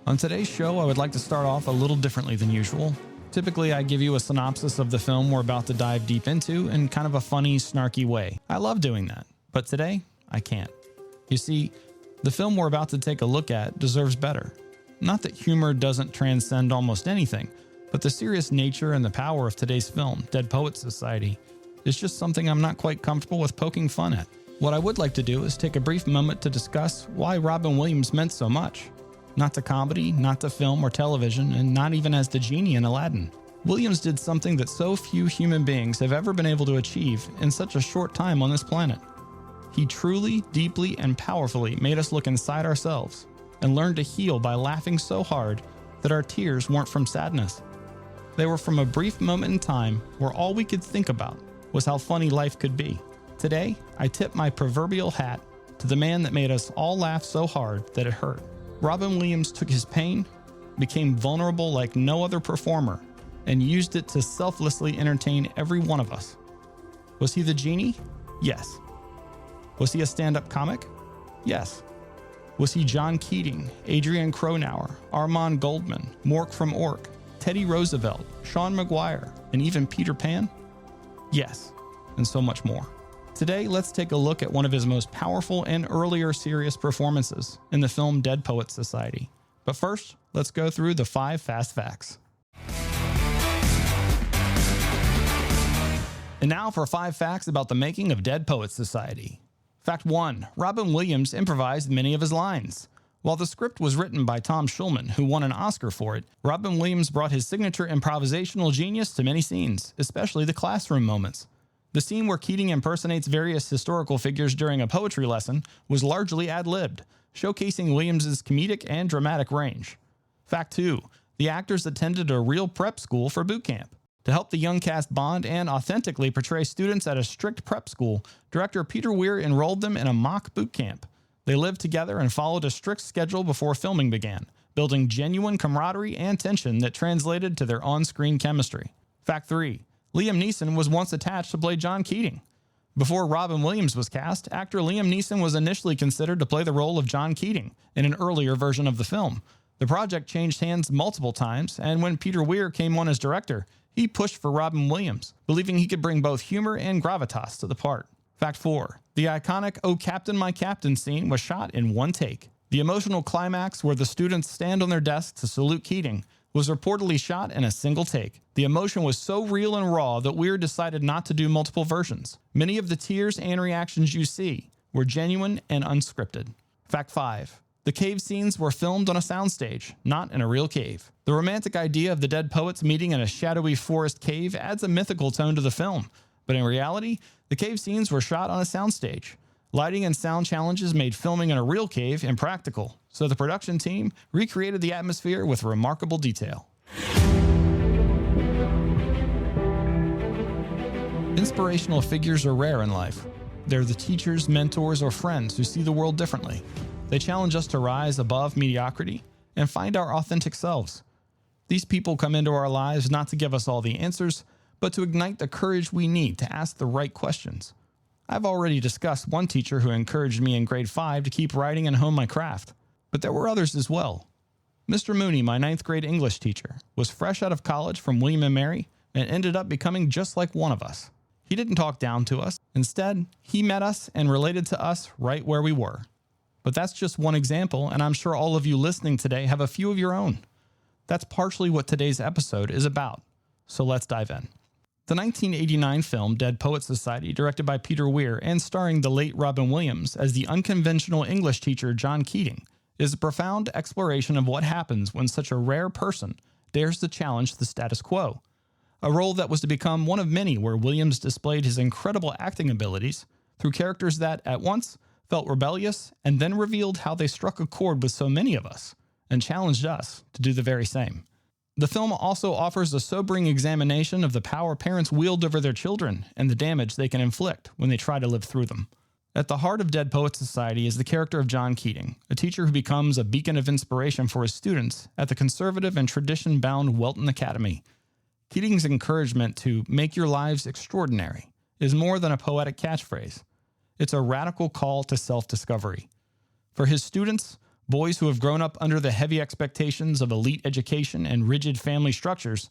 On today's show, I would like to start off a little differently than usual. Typically, I give you a synopsis of the film we're about to dive deep into in kind of a funny, snarky way. I love doing that, but today, I can't. You see, the film we're about to take a look at deserves better. Not that humor doesn't transcend almost anything, but the serious nature and the power of today's film, Dead Poets Society, is just something I'm not quite comfortable with poking fun at. What I would like to do is take a brief moment to discuss why Robin Williams meant so much. Not to comedy, not to film or television, and not even as the genie in Aladdin. Williams did something that so few human beings have ever been able to achieve in such a short time on this planet. He truly, deeply, and powerfully made us look inside ourselves and learn to heal by laughing so hard that our tears weren't from sadness. They were from a brief moment in time where all we could think about was how funny life could be. Today, I tip my proverbial hat to the man that made us all laugh so hard that it hurt. Robin Williams took his pain, became vulnerable like no other performer, and used it to selflessly entertain every one of us. Was he the genie? Yes. Was he a stand-up comic? Yes. Was he John Keating, Adrian Cronauer, Armand Goldman, Mork from Ork, Teddy Roosevelt, Sean Maguire, and even Peter Pan? Yes, and so much more. Today, let's take a look at one of his most powerful and earlier serious performances in the film Dead Poets Society. But first, let's go through the 5 fast facts. And now for 5 facts about the making of Dead Poets Society. Fact 1. Robin Williams improvised many of his lines. While the script was written by Tom Schulman, who won an Oscar for it, Robin Williams brought his signature improvisational genius to many scenes, especially the classroom moments. The scene where Keating impersonates various historical figures during a poetry lesson was largely ad-libbed, showcasing Williams' comedic and dramatic range. Fact 2. The actors attended a real prep school for boot camp. To help the young cast bond and authentically portray students at a strict prep school, director Peter Weir enrolled them in a mock boot camp. They lived together and followed a strict schedule before filming began, building genuine camaraderie and tension that translated to their on-screen chemistry. Fact 3. Liam Neeson was once attached to play John Keating. Before Robin Williams was cast, actor Liam Neeson was initially considered to play the role of John Keating in an earlier version of the film. The project changed hands multiple times, and when Peter Weir came on as director, he pushed for Robin Williams, believing he could bring both humor and gravitas to the part. Fact 4. The iconic "Oh Captain, My Captain" scene was shot in one take. The emotional climax where the students stand on their desks to salute Keating was reportedly shot in a single take. The emotion was so real and raw that Weir decided not to do multiple versions. Many of the tears and reactions you see were genuine and unscripted. Fact 5. The cave scenes were filmed on a soundstage, not in a real cave. The romantic idea of the dead poets meeting in a shadowy forest cave adds a mythical tone to the film, but in reality, the cave scenes were shot on a soundstage. Lighting and sound challenges made filming in a real cave impractical, so the production team recreated the atmosphere with remarkable detail. Inspirational figures are rare in life. They're the teachers, mentors, or friends who see the world differently. They challenge us to rise above mediocrity and find our authentic selves. These people come into our lives not to give us all the answers, but to ignite the courage we need to ask the right questions. I've already discussed one teacher who encouraged me in grade 5 to keep writing and hone my craft, but there were others as well. Mr. Mooney, my 9th grade English teacher, was fresh out of college from William & Mary and ended up becoming just like one of us. He didn't talk down to us. Instead, he met us and related to us right where we were. But that's just one example, and I'm sure all of you listening today have a few of your own. That's partially what today's episode is about. So let's dive in. The 1989 film Dead Poets Society, directed by Peter Weir and starring the late Robin Williams as the unconventional English teacher John Keating, is a profound exploration of what happens when such a rare person dares to challenge the status quo. A role that was to become one of many where Williams displayed his incredible acting abilities through characters that, at once, felt rebellious and then revealed how they struck a chord with so many of us and challenged us to do the very same. The film also offers a sobering examination of the power parents wield over their children and the damage they can inflict when they try to live through them. At the heart of Dead Poets Society is the character of John Keating, a teacher who becomes a beacon of inspiration for his students at the conservative and tradition-bound Welton Academy. Keating's encouragement to make your lives extraordinary is more than a poetic catchphrase. It's a radical call to self-discovery. For his students, Boys who have grown up under the heavy expectations of elite education and rigid family structures,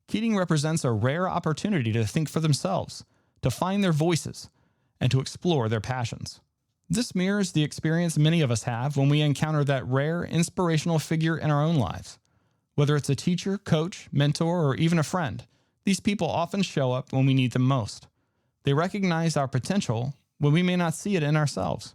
Keating represents a rare opportunity to think for themselves, to find their voices, and to explore their passions. This mirrors the experience many of us have when we encounter that rare, inspirational figure in our own lives. Whether it's a teacher, coach, mentor, or even a friend, these people often show up when we need them most. They recognize our potential when we may not see it in ourselves.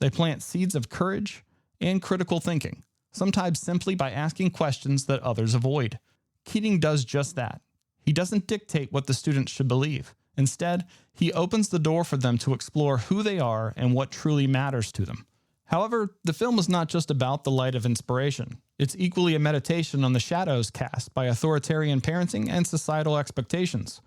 They plant seeds of courage and critical thinking, sometimes simply by asking questions that others avoid. Keating does just that. He doesn't dictate what the students should believe. Instead, he opens the door for them to explore who they are and what truly matters to them. However, the film is not just about the light of inspiration. It's equally a meditation on the shadows cast by authoritarian parenting and societal expectations.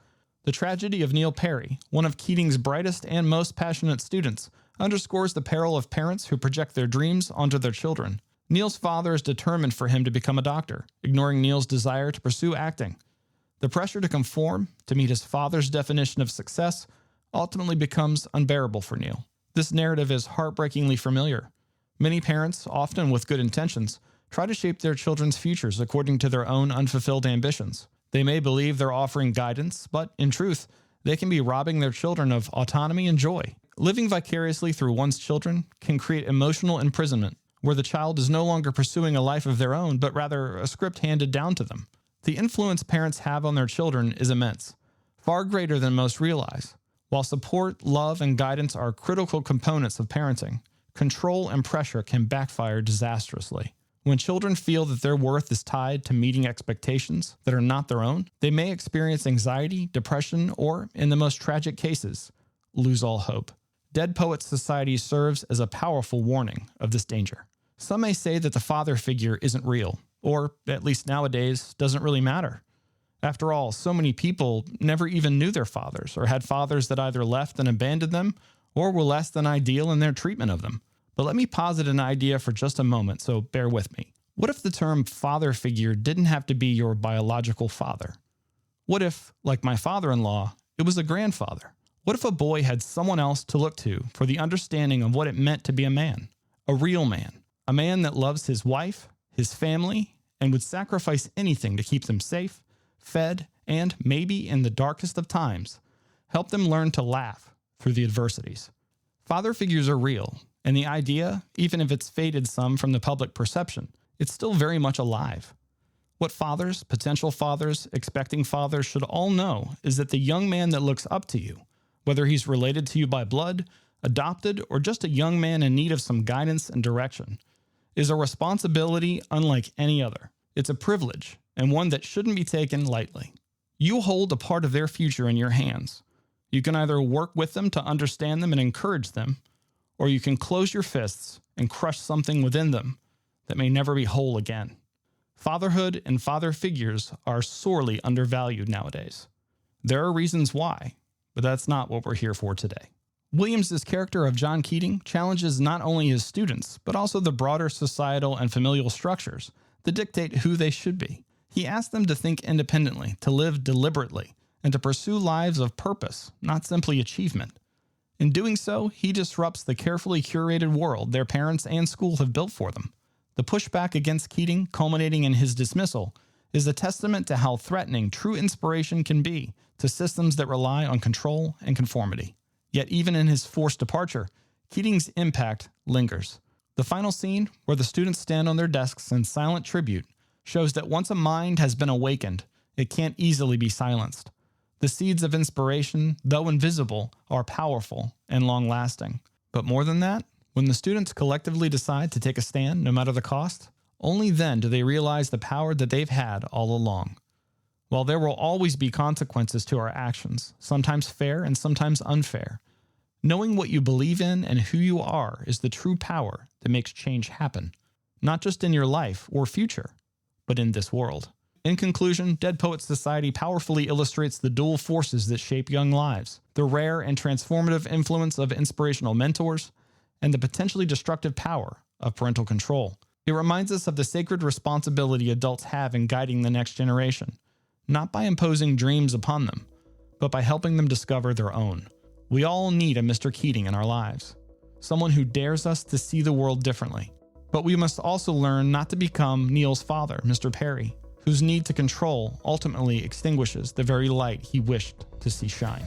The tragedy of Neil Perry, one of Keating's brightest and most passionate students, underscores the peril of parents who project their dreams onto their children. Neil's father is determined for him to become a doctor, ignoring Neil's desire to pursue acting. The pressure to conform, to meet his father's definition of success, ultimately becomes unbearable for Neil. This narrative is heartbreakingly familiar. Many parents, often with good intentions, try to shape their children's futures according to their own unfulfilled ambitions. They may believe they're offering guidance, but in truth, they can be robbing their children of autonomy and joy. Living vicariously through one's children can create emotional imprisonment, where the child is no longer pursuing a life of their own, but rather a script handed down to them. The influence parents have on their children is immense, far greater than most realize. While support, love, and guidance are critical components of parenting, control and pressure can backfire disastrously. When children feel that their worth is tied to meeting expectations that are not their own, they may experience anxiety, depression, or, in the most tragic cases, lose all hope. Dead Poets Society serves as a powerful warning of this danger. Some may say that the father figure isn't real, or, at least nowadays, doesn't really matter. After all, so many people never even knew their fathers, or had fathers that either left and abandoned them, or were less than ideal in their treatment of them. But let me posit an idea for just a moment, so bear with me. What if the term father figure didn't have to be your biological father? What if, like my father-in-law, it was a grandfather? What if a boy had someone else to look to for the understanding of what it meant to be a man? A real man. A man that loves his wife, his family, and would sacrifice anything to keep them safe, fed, and, maybe in the darkest of times, help them learn to laugh through the adversities. Father figures are real, and the idea, even if it's faded some from the public perception, it's still very much alive. What fathers, potential fathers, expecting fathers should all know is that the young man that looks up to you, whether he's related to you by blood, adopted, or just a young man in need of some guidance and direction, is a responsibility unlike any other. It's a privilege, and one that shouldn't be taken lightly. You hold a part of their future in your hands. You can either work with them to understand them and encourage them, or you can close your fists and crush something within them that may never be whole again. Fatherhood and father figures are sorely undervalued nowadays. There are reasons why, but that's not what we're here for today. Williams's character of John Keating challenges not only his students, but also the broader societal and familial structures that dictate who they should be. He asks them to think independently, to live deliberately, and to pursue lives of purpose, not simply achievement. In doing so, he disrupts the carefully curated world their parents and school have built for them. The pushback against Keating, culminating in his dismissal, is a testament to how threatening true inspiration can be to systems that rely on control and conformity. Yet even in his forced departure, Keating's impact lingers. The final scene, where the students stand on their desks in silent tribute, shows that once a mind has been awakened, it can't easily be silenced. The seeds of inspiration, though invisible, are powerful and long-lasting. But more than that, when the students collectively decide to take a stand, no matter the cost, only then do they realize the power that they've had all along. While there will always be consequences to our actions, sometimes fair and sometimes unfair, knowing what you believe in and who you are is the true power that makes change happen, not just in your life or future, but in this world. In conclusion, Dead Poets Society powerfully illustrates the dual forces that shape young lives, the rare and transformative influence of inspirational mentors, and the potentially destructive power of parental control. It reminds us of the sacred responsibility adults have in guiding the next generation, not by imposing dreams upon them, but by helping them discover their own. We all need a Mr. Keating in our lives, someone who dares us to see the world differently, But we must also learn not to become Neil's father, Mr. Perry, whose need to control ultimately extinguishes the very light he wished to see shine.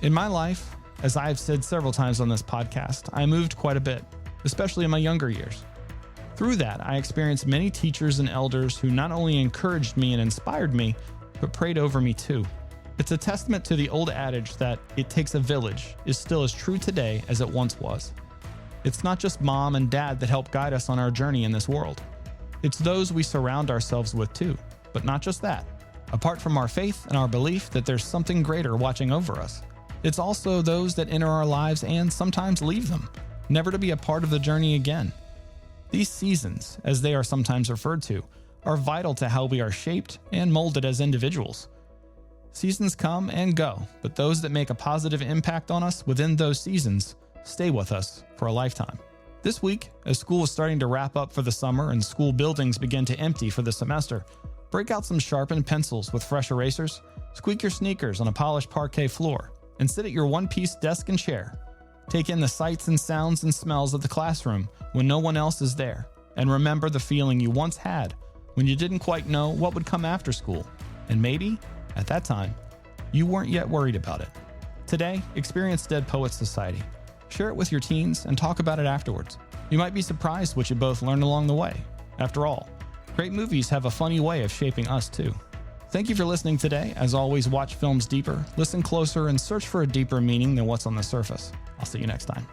In my life, as I have said several times on this podcast, I moved quite a bit, especially in my younger years. Through that, I experienced many teachers and elders who not only encouraged me and inspired me, but prayed over me too. It's a testament to the old adage that it takes a village is still as true today as it once was. It's not just mom and dad that help guide us on our journey in this world. It's those we surround ourselves with too, but not just that. Apart from our faith and our belief that there's something greater watching over us, it's also those that enter our lives and sometimes leave them, never to be a part of the journey again. These seasons, as they are sometimes referred to, are vital to how we are shaped and molded as individuals. Seasons come and go, but those that make a positive impact on us within those seasons stay with us for a lifetime. This week, as school is starting to wrap up for the summer and school buildings begin to empty for the semester, break out some sharpened pencils with fresh erasers, squeak your sneakers on a polished parquet floor, and sit at your one-piece desk and chair. Take in the sights and sounds and smells of the classroom when no one else is there, and remember the feeling you once had when you didn't quite know what would come after school, and maybe, at that time, you weren't yet worried about it. Today, experience Dead Poets Society. Share it with your teens and talk about it afterwards. You might be surprised what you both learned along the way. After all, great movies have a funny way of shaping us too. Thank you for listening today. As always, watch films deeper, listen closer, and search for a deeper meaning than what's on the surface. I'll see you next time.